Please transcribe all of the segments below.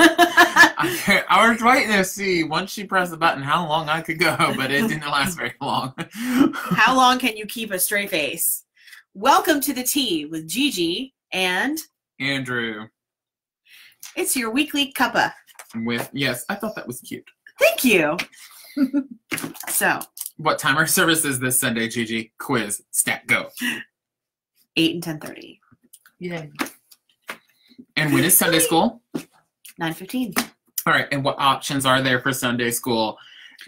I was waiting to see once she pressed the button how long I could go, but it didn't last very long. How long can you keep a straight face? Welcome to the Tea with Gigi and Andrew. It's your weekly cuppa. Yes, I thought that was cute. Thank you. So, what time our service is this Sunday, Gigi? Quiz, stat, go. 8 and 10:30. Yay. And when is Sunday school? 9:15. All right, and what options are there for Sunday school?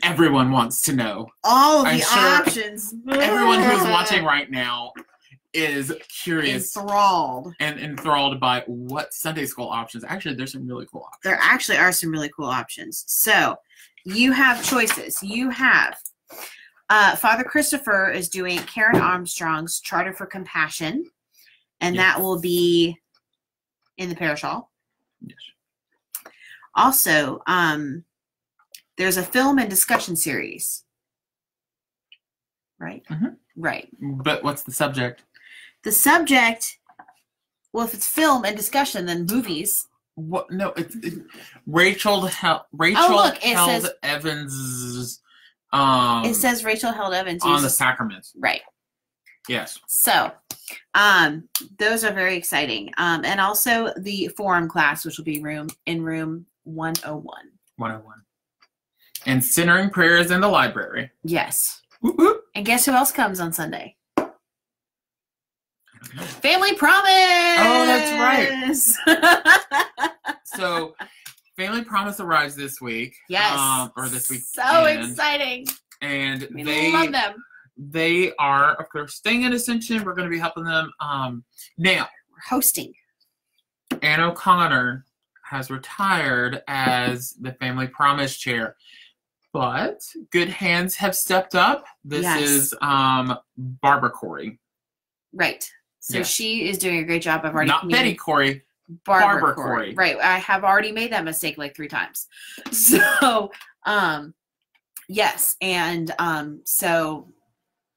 Everyone wants to know. All of the options. Everyone who's watching right now is curious. Enthralled. And enthralled by what Sunday school options. Actually, there's some really cool options. There actually are some really cool options. So, you have choices. You have Father Christopher is doing Karen Armstrong's Charter for Compassion, and that will be in the parish hall. Yes. Also, there's a film and discussion series. Right? Mm-hmm. Right. But what's the subject? The subject, well, if it's film and discussion, then movies. What? No, it's Rachel Held Evans. It says Rachel Held Evans on the sacraments. Right. Yes. So, those are very exciting. And also the forum class, which will be in room 101. 101. And centering prayers in the library. Yes. Whoop, whoop. And guess who else comes on Sunday? Family Promise! Oh, that's right. So, Family Promise arrives this week. Yes. Or this week. So exciting. And we love them. They are, of course, staying in Ascension. We're going to be helping them. Now, we're hosting. Ann O'Connor has retired as the Family Promise chair. But good hands have stepped up. This is Barbara Corey. Right. So she is doing a great job. I've already not Betty Corey. Barbara Corey. Right. I have already made that mistake like 3 times. So, yes. And so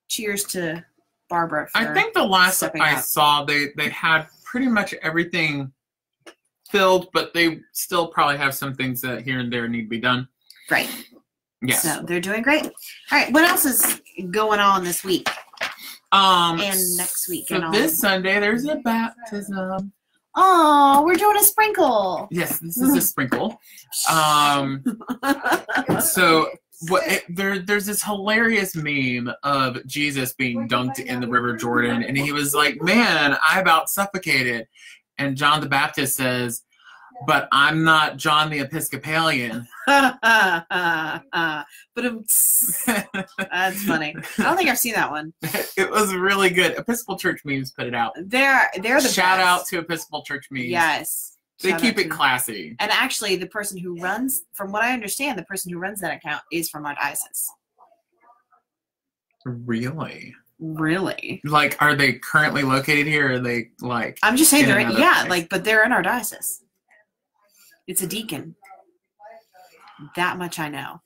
cheers to Barbara. For I think the last I saw, they had pretty much everything filled, but they still probably have some things that here and there need to be done. Right. Yes. So they're doing great. All right. What else is going on this week? And next week. So this Sunday, there's a baptism. Oh, we're doing a sprinkle. Yes, this is a sprinkle. So there's this hilarious meme of Jesus being dunked in the River Jordan, and he was like, "Man, I about suffocated." And John the Baptist says, "But I'm not John the Episcopalian." But that's funny. I don't think I've seen that one. It was really good. Episcopal Church memes put it out. They're the shout best. Out to Episcopal Church memes. Yes. They keep it classy. And actually, the person who runs, from what I understand, the person who runs that account is from our diocese. Really? Really? Like, are they currently located here? Or are they like? I'm just saying but they're in our diocese. It's a deacon. That much I know.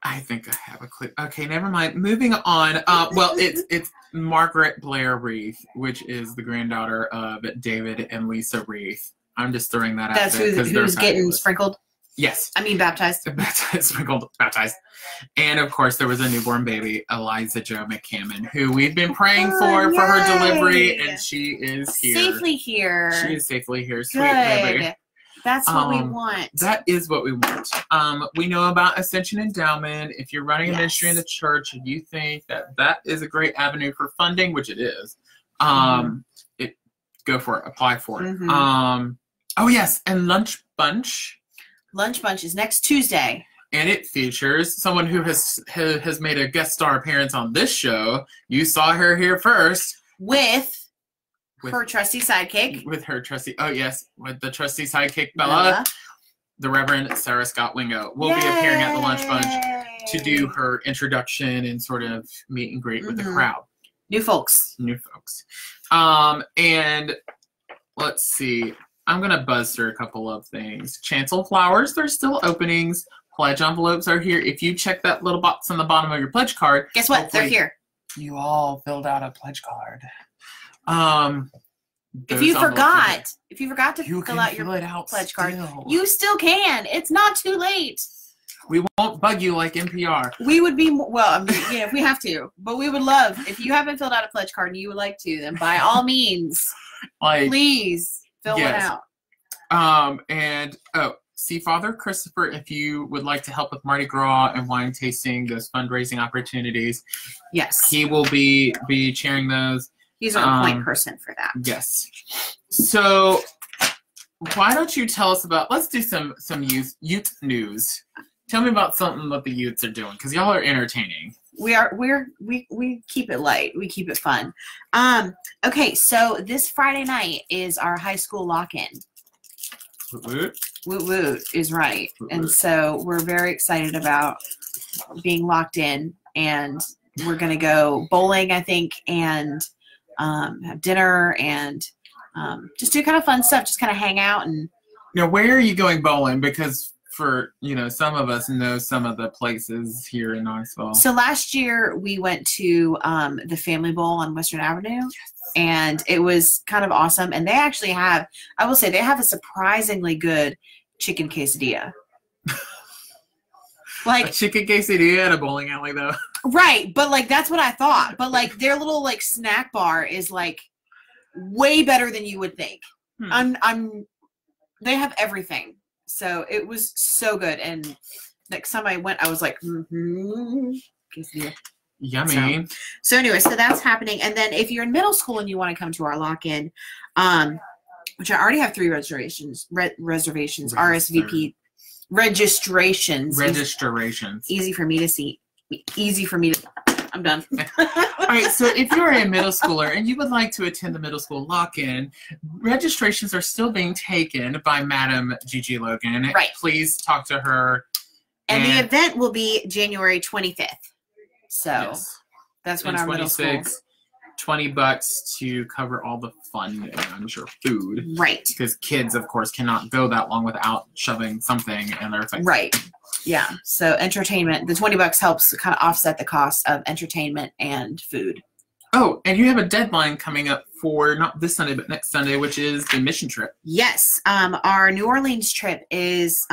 I think I have a clue. Okay, never mind. Moving on. Well, it's Margaret Blair Reith, which is the granddaughter of David and Lisa Reith. I'm just throwing that out there. That's who's getting sprinkled? Yes. I mean baptized. Baptized. And of course, there was a newborn baby, Eliza Jo McCammon, who we've been praying for her delivery, and she is here. Safely here. She is safely here. Sweet Good. baby. That's what we want. That is what we want. We know about Ascension Endowment. If you're running a ministry in the church and you think that is a great avenue for funding, which it is, go for it. Apply for it. Mm-hmm. Oh, yes. And Lunch Bunch. Lunch Bunch is next Tuesday. And it features someone who has made a guest star appearance on this show. You saw her here first. With her trusty sidekick. With her trusty, with the trusty sidekick, Bella. The Reverend Sarah Scott Wingo will be appearing at the Lunch Bunch to do her introduction and sort of meet and greet with the crowd. New folks. And let's see. I'm going to buzz through a couple of things. Chancel Flowers, there's still openings. Pledge envelopes are here. If you check that little box on the bottom of your pledge card. Guess what? They're here. You all filled out a pledge card. If Those you envelopes are there. forgot to You fill can out your fill it out pledge card, still. you still can. It's not too late. We won't bug you like NPR. We would be well, I mean, yeah, if we have to, but we would love if you haven't filled out a pledge card and you would like to, then by all means, Like, please fill one yes. out. And see Father Christopher if you would like to help with Mardi Gras and wine tasting, those fundraising opportunities. Yes, He will be chairing those. he's our point person for that. Yes. So why don't you tell us about? Let's do some youth news. Tell me about something that the youths are doing, because y'all are entertaining. We keep it light. We keep it fun. Okay, so this Friday night is our high school lock-in. Woot woot is right. Woot And woot. so we're very excited about being locked in, and we're gonna go bowling, I think, and have dinner and just do kind of fun stuff, just kind of hang out. And Now, where are you going bowling? Because for some of us know some of the places here in Knoxville. so last year we went to the Family Bowl on Western Avenue, and it was kind of awesome. And they actually have, I will say, they have a surprisingly good chicken quesadilla. A Like, chicken quesadilla at a bowling alley, though. right, but like that's what I thought. But like their little like snack bar is like way better than you would think. They have everything. So it was so good. And next time I went, I was like, quesadilla. Yummy. So anyway, so that's happening. And then if you're in middle school and you want to come to our lock-in, which I already have 3 reservations, RSVP registrations. Easy for me to see. Easy for me to. I'm done. All right, so if you're a middle schooler and you would like to attend the middle school lock-in, registrations are still being taken by Madam Gigi Logan. Right. Please talk to her. And the event will be January 25th. So Yes. that's when And our middle school. $20 to cover all the fun and I'm sure food. Right. Because kids, of course, cannot go that long without shoving something in their face. Right. Yeah. So entertainment, the $20 helps kind of offset the cost of entertainment and food. Oh, and you have a deadline coming up for not this Sunday, but next Sunday, which is the mission trip. Yes. Our New Orleans trip is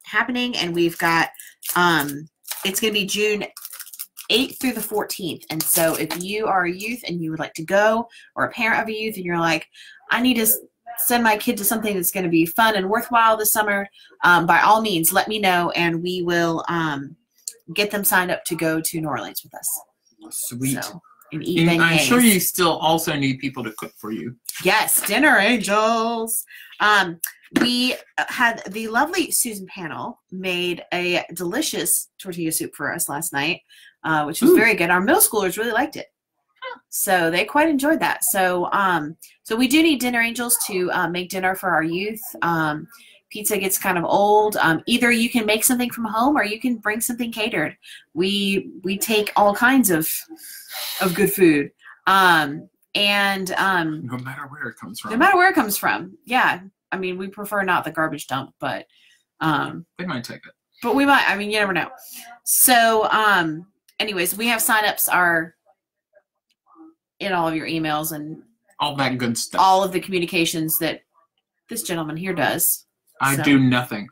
happening, and we've got it's going to be June 8th through the 14th. And so if you are a youth and you would like to go, or a parent of a youth and you're like, I need to send my kid to something that's going to be fun and worthwhile this summer, by all means, let me know, and we will get them signed up to go to New Orleans with us. Sweet. So, and eat And I'm beignets. sure you still also need people to cook for you. Yes, dinner angels. We had the lovely Susan Panel made a delicious tortilla soup for us last night, which was very good. Our middle schoolers really liked it, so they quite enjoyed that. So, so we do need dinner angels to make dinner for our youth. Pizza gets kind of old. Either you can make something from home, or you can bring something catered. We take all kinds of good food. No matter where it comes from. No matter where it comes from. Yeah. I mean, we prefer not the garbage dump, but They might take it. but we might. I mean, you never know. So anyways, we have signups are in all of your emails and All that good stuff. all of the communications that this gentleman here does. I So, do nothing.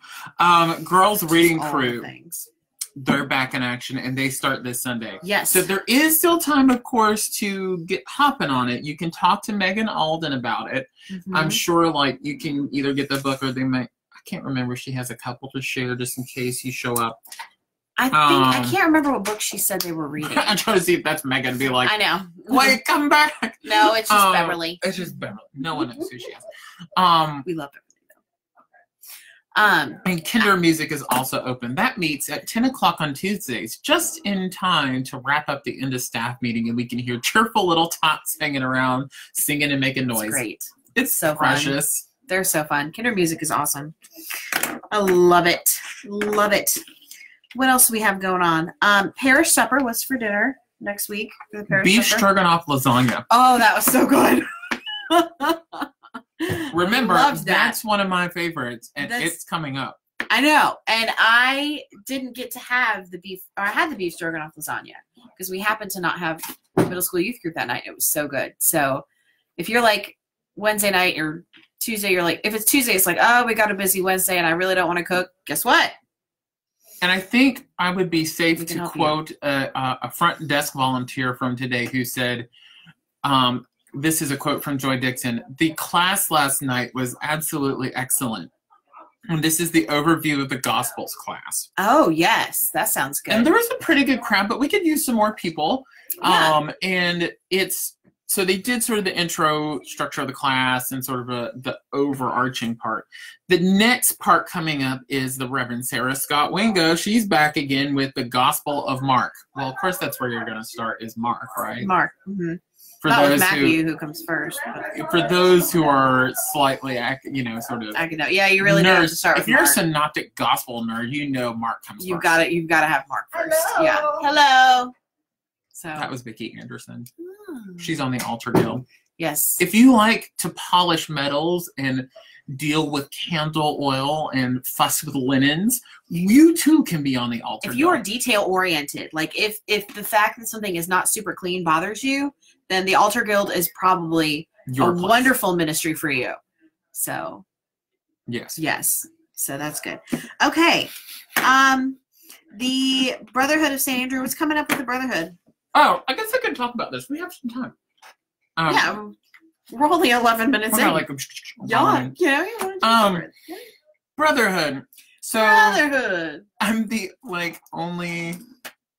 Girls Reading all the Crew, things. they're back in action, and they start this Sunday. Yes. So there is still time, of course, to get hopping on it. You can talk to Megan Alden about it. Mhm. I'm sure, like, you can either get the book or they might. I can't remember. She has a couple to share just in case you show up. I think I can't remember what book she said they were reading. I'm trying to see if that's Megan. Be like, I know. wait, come back. No, it's just Beverly. It's just Beverly. No one knows who she is. We love Beverly though. And Kinder Music is also open. That meets at 10 o'clock on Tuesdays, just in time to wrap up the end of staff meeting, and we can hear cheerful little tots hanging around, singing and making noise. It's great. It's so precious. They're so fun. Kinder Music is awesome. I love it. Love it. What else do we have going on? Parish supper. What's for dinner next week? For the parish Beef supper? stroganoff lasagna. Oh, that was so good. Remember, Loved that. that's one of my favorites, and That's- it's coming up. I know. And I didn't get to have the beef, or I had the beef stroganoff lasagna because we happened to not have middle school youth group that night. It was so good. So if you're like Wednesday night or Tuesday, you're like, if it's Tuesday, it's like, oh, we got a busy Wednesday and I really don't want to cook. Guess what? And I think I would be safe We can to help quote a front desk volunteer from today who said, this is a quote from Joy Dixon, "The class last night was absolutely excellent. And this is the overview of the Gospels class." Oh, yes. That sounds good. And there was a pretty good crowd, but we could use some more people. Yeah. And so they did sort of the intro structure of the class and sort of the overarching part. The next part coming up is the Reverend Sarah Scott Wingo. She's back again with the Gospel of Mark. Well, of course, that's where you're going to start is Mark, right? Mark. Mm-hmm. For Not those with Matthew who comes first. for those who are slightly, sort of I can know. Yeah, you really know to start with if you're Mark. a synoptic gospel nerd, you know Mark comes You've first. You've got to have Mark first. Yeah. Hello. So. That was Vicki Anderson. She's on the Altar Guild. Yes. If you like to polish metals and deal with candle oil and fuss with linens, you too can be on the Altar Guild. If you are detail oriented, like if the fact that something is not super clean bothers you, then the Altar Guild is probably Your a place. wonderful ministry for you. So Yes. So that's good. Okay. The Brotherhood of St. Andrew. What's coming up with the Brotherhood? Oh, I guess I could talk about this. We have some time. Yeah. We're only 11 minutes we're in. not like Brotherhood. So Brotherhood. I'm the only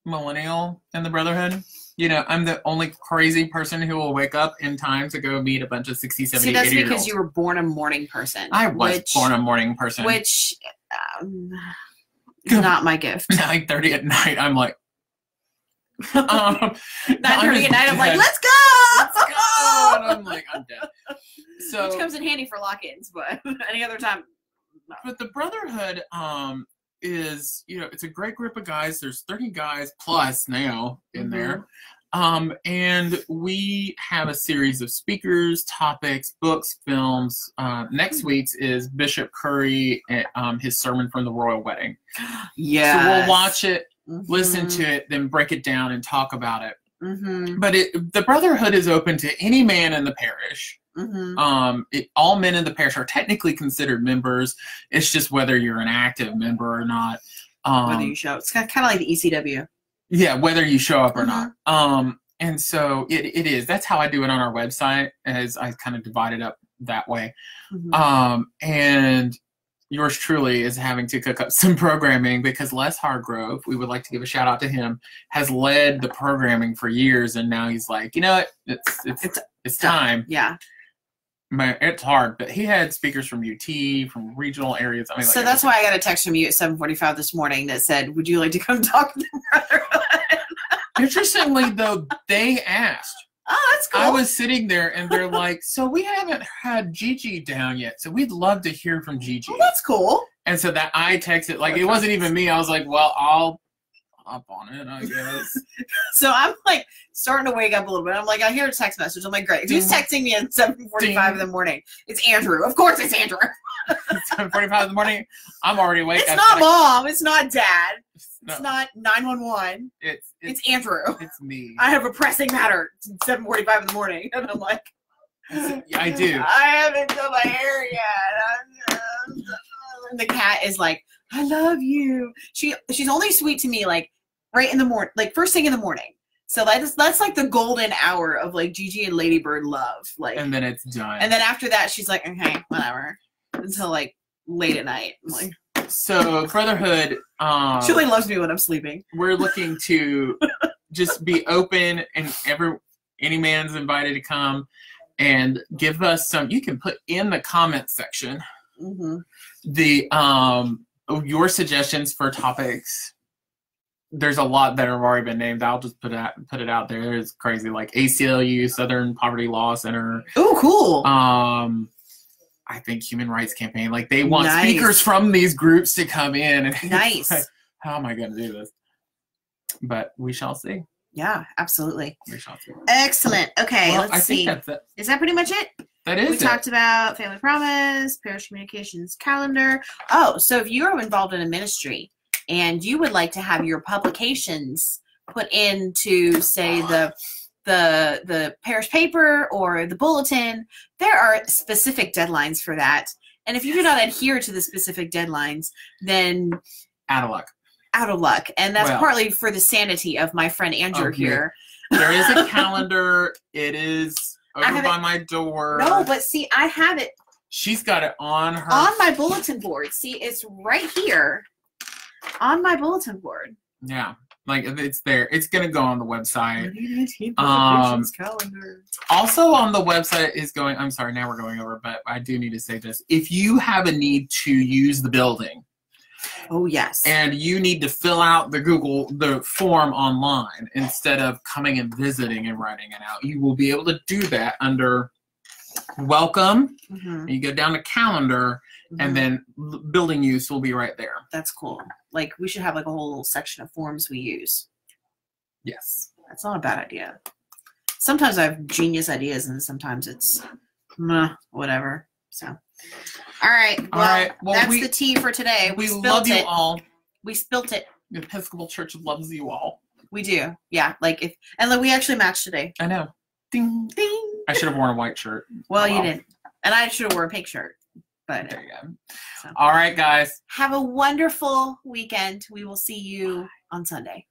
millennial in the Brotherhood. I'm the only crazy person who will wake up in time to go meet a bunch of 60, 70, See, that's 80 year because olds. you were born a morning person. I was born a morning person. Which is not my gift. 9:30 at night, I'm like, 9:30 at night, I'm like, let's go! Let's go! And I'm like, I'm dead. So, which comes in handy for lock-ins, but any other time, no. But the Brotherhood is, it's a great group of guys. There's 30 guys plus now in there. And we have a series of speakers, topics, books, films. Next week's is Bishop Curry, his sermon from the Royal Wedding. Yeah. So we'll watch it, listen to it, then break it down and talk about it. But the Brotherhood is open to any man in the parish. All men in the parish are technically considered members. It's just whether you're an active member or not. Whether you show up. It's kind of like the ECW. Yeah, whether you show up or not. And so it is. That's how I do it on our website, as I kind of divide it up that way. And yours truly is having to cook up some programming because Les Hargrove, we would like to give a shout out to him, has led the programming for years, and now he's like, it's time. Yeah. Man, it's hard, but he had speakers from UT, from regional areas. I mean, so that's why I got a text from you at 7:45 this morning that said, "Would you like to come talk to the Brotherhood?" Interestingly, though, they asked. Oh, that's cool. I was sitting there, and they're like, "So we haven't had Gigi down yet, so we'd love to hear from Gigi." Oh, that's cool. And so that I texted, it wasn't even me. I was like, "Well, I'll hop on it, I guess." So I'm starting to wake up a little bit. I'm like, I hear a text message. I'm like, great. Who's texting me at 7:45 in the morning? It's Andrew. Of course it's Andrew. 7:45 in the morning. I'm already awake. It's not mom. It's not dad. No. It's not 911. It's Andrew. It's me. I have a pressing matter. It's 7:45 in the morning. And I'm like, I do. I haven't done my hair yet. And the cat is like, I love you. She's only sweet to me right in the morning, first thing in the morning. So that's like the golden hour of Gigi and Ladybird love. And then it's done. And then after that, she's like, okay, whatever. Until late at night. I'm like, so Brotherhood. She only loves me when I'm sleeping. We're looking to just be open, and any man's invited to come and give us some. You can put in the comment section the your suggestions for topics. There's a lot that have already been named. I'll just put it out there. It's crazy, like ACLU, Southern Poverty Law Center. Oh, cool. I think Human Rights Campaign. They want speakers from these groups to come in. And nice. How am I going to do this? But we shall see. Yeah, absolutely. We shall see. Excellent. Okay, let's see. Think that's it. Is that pretty much it? That is We talked about Family Promise, Parish Communications Calendar. Oh, so if you're involved in a ministry and you would like to have your publications put into, say, the the parish paper or the bulletin, there are specific deadlines for that. And if you do not adhere to the specific deadlines, then Out of luck. out of luck. And that's Well, partly for the sanity of my friend Andrew okay. here. There is a calendar. It is over have by it- my door. No, but see, I have it She's got it on her. on my bulletin board. See, it's right here on my bulletin board. Yeah. Like, it's there. It's going to go on the website. 2019 Um, calendar. Also on the website is going, I'm sorry, now we're going over, but I do need to say this. If you have a need to use the building Oh, yes. and you need to fill out the form online instead of coming and visiting and writing it out, you will be able to do that under welcome. Mhm, You go down to calendar mhm. and then building use will be right there. That's cool. Like, we should have like a whole little section of forms we use. Yes. That's not a bad idea. Sometimes I have genius ideas, and sometimes it's whatever. So, all right. Well, All right. Well, that's we- the tea for today. We spilt love you it. all. We spilt it. The Episcopal Church loves you all. We do. Yeah. Like if and like we actually matched today. I know. Ding. Ding. I should have worn a white shirt. Well, Oh, you didn't. And I should have worn a pink shirt. But There you go. So. All right, guys. have a wonderful weekend. We will see you on Sunday.